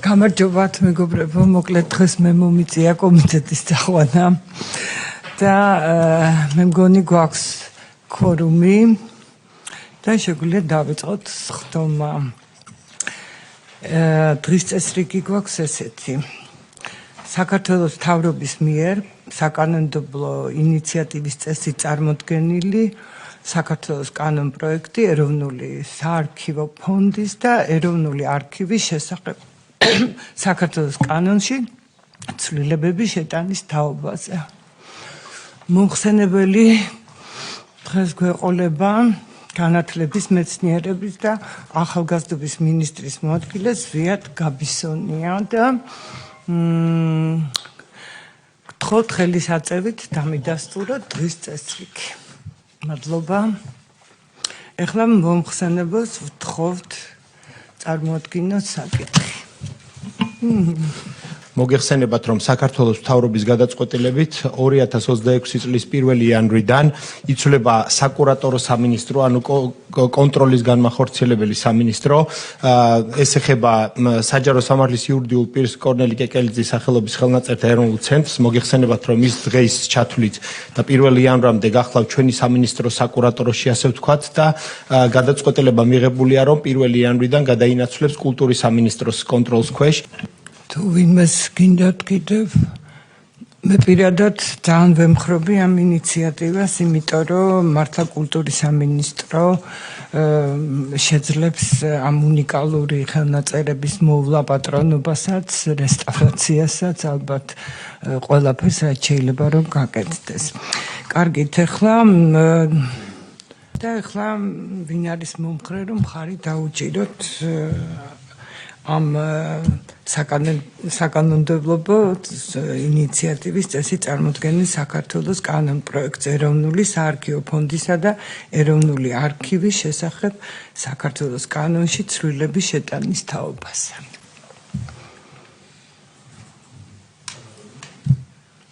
გამარჯობათ მეგობრებო, მოკლედ დღეს მე მომიწია კომიტეტის წაყვანა და მე მგონი გვაქვს ქორუმი და შეგვიძლია დავიწყოთ სხდომა. დღის წესრიგი გვაქვს ესეთი. საქართველოს მთავრობის მიერ საკანონმდებლო ინიციატივის წესით წარმოდგენილი საქართველოს კანონპროექტი ეროვნული საარქივო ფონდის და ეროვნული არქივის შესახებ საქართველოს კანონში ცვლილებების შეტანის თაობაზე. მომხსენებელი დღეს გვეყოლება განათლების მეცნიერების და ახალგაზრდობის მინისტრის მოადგილე ზვიად გაბისონია და გთხოვთ ხელისაწევით დამიდასტუროთ დღის წესრიგი. მადლობა. ეხლა მომხსენებელს ვთხოვთ წარმოადგინოთ საკითხი. მოგეხსენებათ, რომ საქართველოს მთავრობის გადაწყვეტილებით 2026 წლის 1 იანვრიდან იცვლება საკურატორო სამინისტრო, ანუ კონტროლის განმახორციელებელი სამინისტრო. ეს ეხება საჯარო სამართლის იურიდიულ პირს კორნელი კეკელიძის სახელობის ხელნაწერთა ეროვნულ ცენტრს. მოგეხსენებათ, რომ ის დღეს ჩათვლით და 1 იანვრამდე გახლავთ ჩვენი სამინისტრო საკურატოროში, ასე ვთქვათ, და გადაწყვეტილება მიღებულია, რომ 1 იანვრიდან გადაინაცვლებს კულტურის სამინისტროს კონტროლს ქვეშ. თუ ვინმეს გინდათ კიდევ მე პირადად ძალიან ვემხრობი ამ ინიციატივას, იმიტომ რომ მართლა კულტურის სამინისტრო შეძლებს ამ უნიკალური ხელნაწერების მოვლა პატრონობასაც, რესტავრაციასაც, ალბათ ყველაფერს რაც შეიძლება რომ გაკეთდეს. კარგით, ეხლა ვინ არის მომხრე, რომ მხარი დაუჭიროთ ამ საკანონმდებლო ინიციატივის წესით წარმოდგენის საქართველოს კანონპროექტს ეროვნული საარქივო ფონდისა და ეროვნული არქივის შესახებ საქართველოს კანონში ცვლილების შეტანის თაობაზე.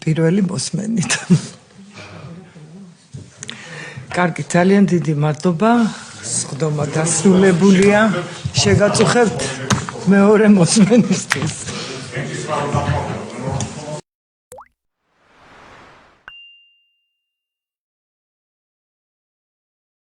პირველი მოსმენით. კარგი, ძალიან დიდი მადლობა. სხდომა დასრულებულია. შეგაწუხებთ მეორე მოსმენისთვის.